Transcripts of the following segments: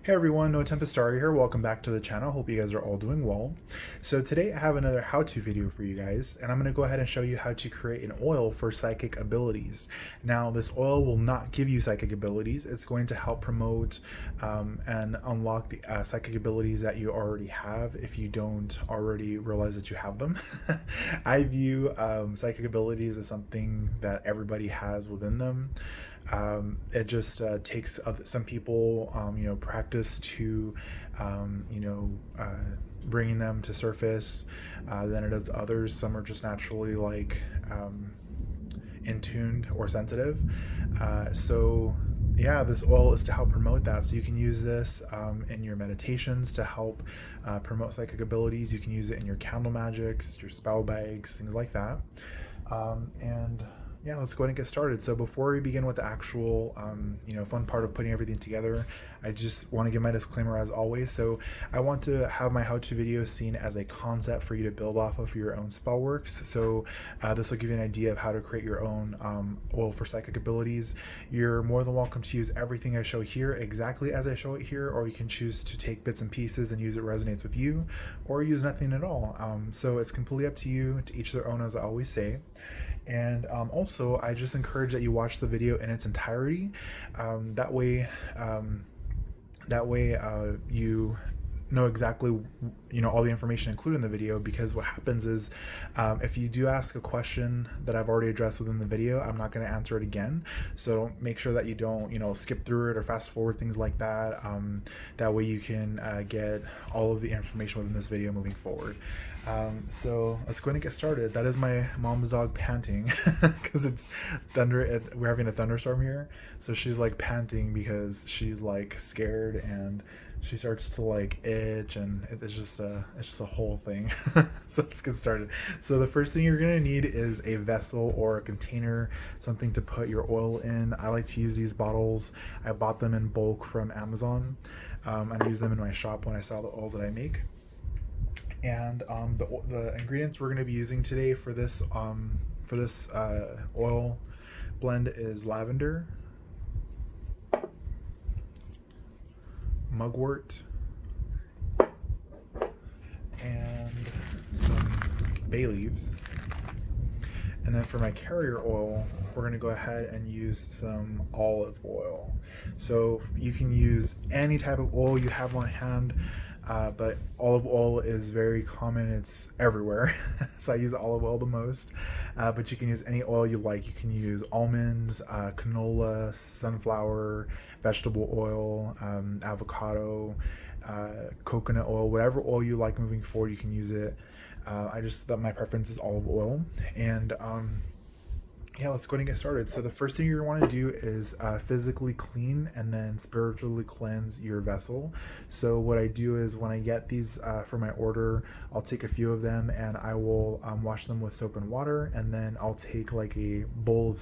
Hey everyone, noah.tempestarii here. Welcome back to the channel. Hope you guys are all doing well. So today I have another how-to video for you guys, and I'm going to go ahead and show you how to create an oil for psychic abilities. Now, this oil will not give you psychic abilities. It's going to help promote and unlock the psychic abilities that you already have if you don't already realize that you have them. I view psychic abilities as something that everybody has within them. It just takes some people, practice to, bringing them to surface than it does others. Some are just naturally in tuned or sensitive. So yeah, this oil is to help promote that. So you can use this in your meditations to help promote psychic abilities. You can use it in your candle magics, your spell bags, things like that. And yeah, let's go ahead and get started. So before we begin with the actual, fun part of putting everything together, I just want to give my disclaimer as always. So I want to have my how-to videos seen as a concept for you to build off of for your own spell works. So this will give you an idea of how to create your own oil for psychic abilities. You're more than welcome to use everything I show here exactly as I show it here, or you can choose to take bits and pieces and use it resonates with you, or use nothing at all. So it's completely up to you, to each their own, as I always say. And also, I just encourage that you watch the video in its entirety. That way you know exactly all the information included in the video, because what happens is if you do ask a question that I've already addressed within the video, I'm not going to answer it again. So make sure that you don't skip through it or fast forward, things like that. That way you can get all of the information within this video moving forward. So let's go ahead and get started. That is my mom's dog panting because it's thunder. We're having a thunderstorm here, so she's like panting because she's like scared, and she starts to itch, and it's just a whole thing. So let's get started. So the first thing you're gonna need is a vessel or a container, something to put your oil in. I like to use these bottles. I bought them in bulk from Amazon, and I use them in my shop when I sell the oils that I make. And the ingredients we're going to be using today for this oil blend is lavender, mugwort, and some bay leaves. And then for my carrier oil, we're going to go ahead and use some olive oil. So you can use any type of oil you have on hand. But olive oil is very common. It's everywhere. So I use olive oil the most. But you can use any oil you like. You can use almonds, canola, sunflower, vegetable oil, avocado, coconut oil, whatever oil you like moving forward, you can use it. My preference is olive oil. And yeah, let's go ahead and get started. So the first thing you're going to want to do is physically clean and then spiritually cleanse your vessel. So what I do is when I get these for my order, I'll take a few of them and I will wash them with soap and water, and then I'll take a bowl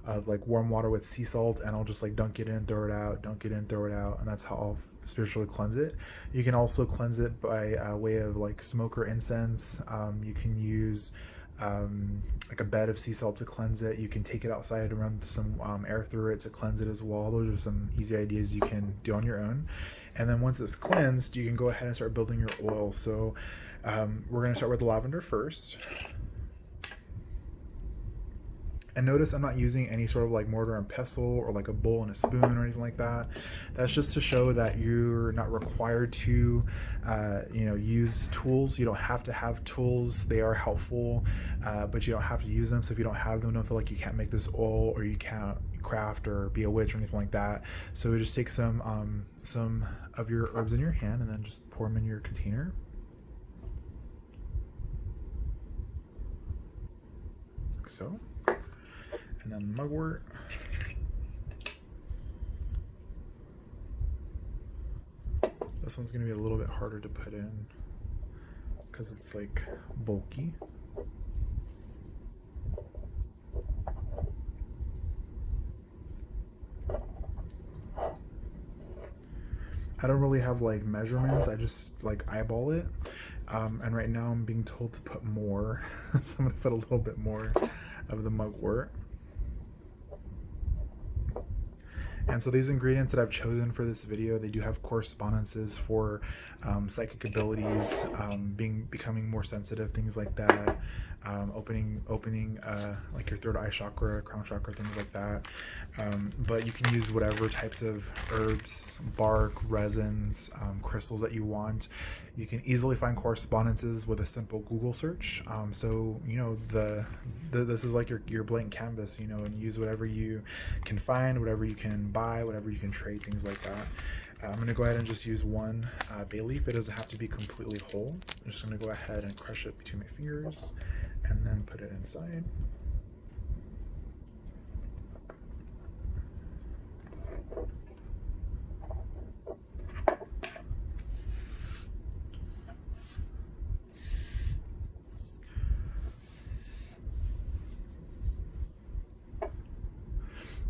of warm water with sea salt, and I'll just dunk it in, throw it out, dunk it in, throw it out, and that's how I'll spiritually cleanse it. You can also cleanse it by way of smoke or incense. You can use a bed of sea salt to cleanse it. You can take it outside and run some air through it to cleanse it as well. Those are some easy ideas you can do on your own. And then once it's cleansed, you can go ahead and start building your oil. So we're going to start with the lavender first. And notice I'm not using any sort of mortar and pestle or a bowl and a spoon or anything like that. That's just to show that you're not required to use tools. You don't have to have tools. They are helpful, but you don't have to use them. So if you don't have them, don't feel like you can't make this oil or you can't craft or be a witch or anything like that. So we just take some of your herbs in your hand and then just pour them in your container. Like so. And then mugwort. This one's going to be a little bit harder to put in because it's like bulky. I don't really have like measurements. I just like eyeball it. And right now I'm being told to put more. So I'm gonna put a little bit more of the mugwort. And so these ingredients that I've chosen for this video, they do have correspondences for psychic abilities, becoming more sensitive, things like that, opening like your third eye chakra, crown chakra, things like that. But you can use whatever types of herbs, bark, resins, crystals that you want. You can easily find correspondences with a simple Google search. So you know this is like your blank canvas, you know, and use whatever you can find, whatever you can buy, whatever you can trade, things like that. I'm going to go ahead and just use one bay leaf. It doesn't have to be completely whole. I'm just going to go ahead and crush it between my fingers and then put it inside.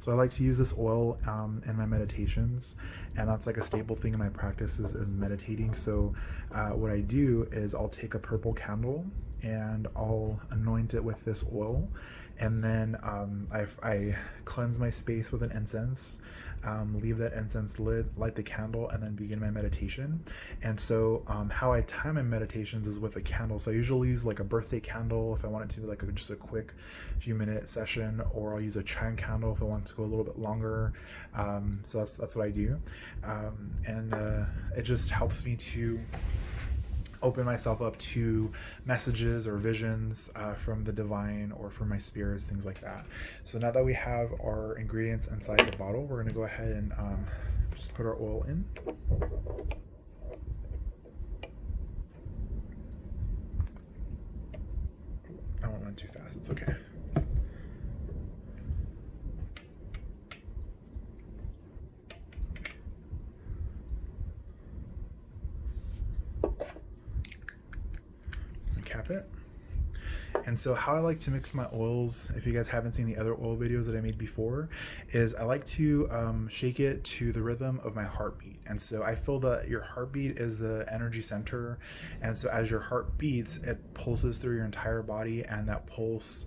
So I like to use this oil in my meditations, and that's like a staple thing in my practices is meditating. So what I do is I'll take a purple candle and I'll anoint it with this oil, and then I cleanse my space with an incense, leave that incense lit, light the candle, and then begin my meditation. And so how I time my meditations is with a candle. So I usually use like a birthday candle if I want it to be like just a quick few minute session, or I'll use a chime candle if I want to go a little bit longer. So that's what I do, and it just helps me to open myself up to messages or visions from the divine or from my spirits, things like that. So now that we have our ingredients inside the bottle, we're going to go ahead and just put our oil in. I won't run too fast, it's okay. Cap it. And so how I like to mix my oils, if you guys haven't seen the other oil videos that I made before, is I like to shake it to the rhythm of my heartbeat. And so I feel that your heartbeat is the energy center, and so as your heart beats, it pulses through your entire body, and that pulse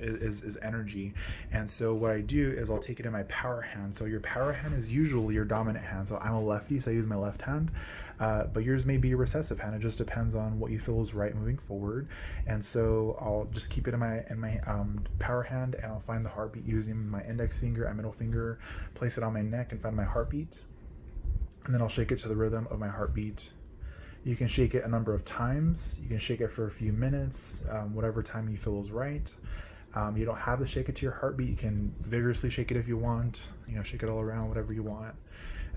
is energy. And so what I do is I'll take it in my power hand. So your power hand is usually your dominant hand. So I'm a lefty, so I use my left hand, but yours may be your recessive hand. It just depends on what you feel is right moving forward. And so I'll just keep it in my power hand, and I'll find the heartbeat using my index finger and middle finger, place it on my neck and find my heartbeat, and then I'll shake it to the rhythm of my heartbeat. You can shake it a number of times. You can shake it for a few minutes, whatever time you feel is right. You don't have to shake it to your heartbeat. You can vigorously shake it if you want, you know, shake it all around, whatever you want.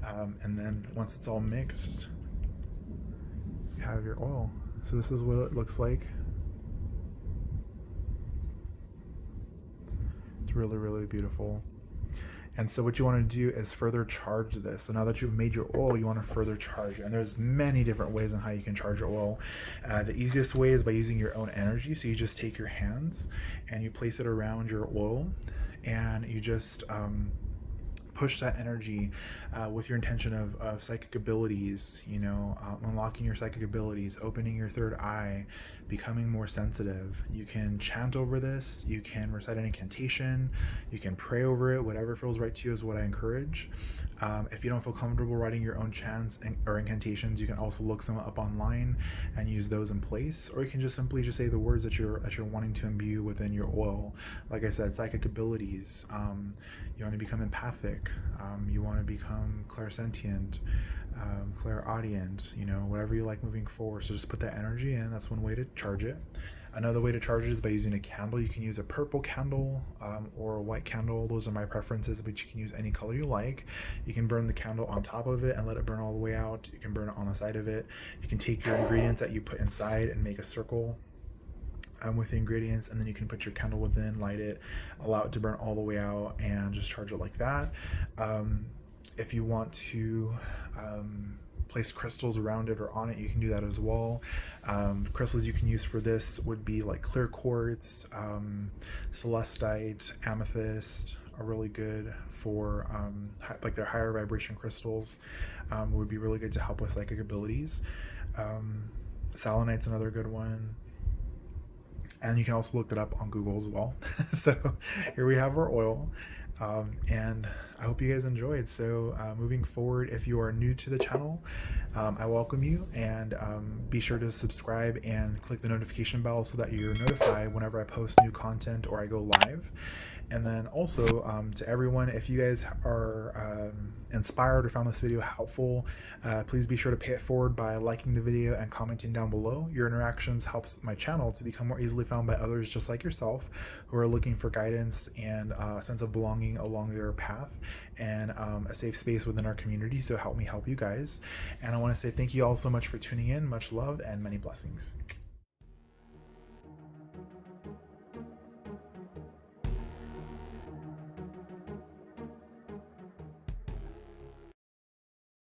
And then once it's all mixed, you have your oil. So this is what it looks like. It's really, really beautiful. And so what you want to do is further charge this. So now that you've made your oil, you want to further charge it. And there's many different ways on how you can charge your oil. The easiest way is by using your own energy. So you just take your hands and you place it around your oil, and you just push that energy with your intention of psychic abilities, you know, unlocking your psychic abilities, opening your third eye, becoming more sensitive. You can chant over this, you can recite an incantation, you can pray over it, whatever feels right to you is what I encourage. If you don't feel comfortable writing your own chants or incantations, you can also look some up online and use those in place, or you can just simply just say the words that you're wanting to imbue within your oil. Like I said, psychic abilities. You want to become empathic. You want to become clairsentient, clairaudient. You know, whatever you like moving forward. So just put that energy in. That's one way to charge it. Another way to charge it is by using a candle. You can use a purple candle or a white candle. Those are my preferences, but you can use any color you like. You can burn the candle on top of it and let it burn all the way out. You can burn it on the side of it. You can take your ingredients that you put inside and make a circle with the ingredients, and then you can put your candle within, light it, allow it to burn all the way out, and just charge it like that. If you want to place crystals around it or on it, you can do that as well. Crystals you can use for this would be like clear quartz, celestite, amethyst are really good for like their higher vibration crystals. Would be really good to help with psychic abilities. Selenite's another good one, and you can also look that up on Google as well. So here we have our oil, and I hope you guys enjoyed. So moving forward, if you are new to the channel, I welcome you, and be sure to subscribe and click the notification bell so that you're notified whenever I post new content or I go live. And then also to everyone, if you guys are inspired or found this video helpful, please be sure to pay it forward by liking the video and commenting down below. Your interactions helps my channel to become more easily found by others just like yourself who are looking for guidance and a sense of belonging along their path, and a safe space within our community. So help me help you guys. And I want to say thank you all so much for tuning in. Much love and many blessings.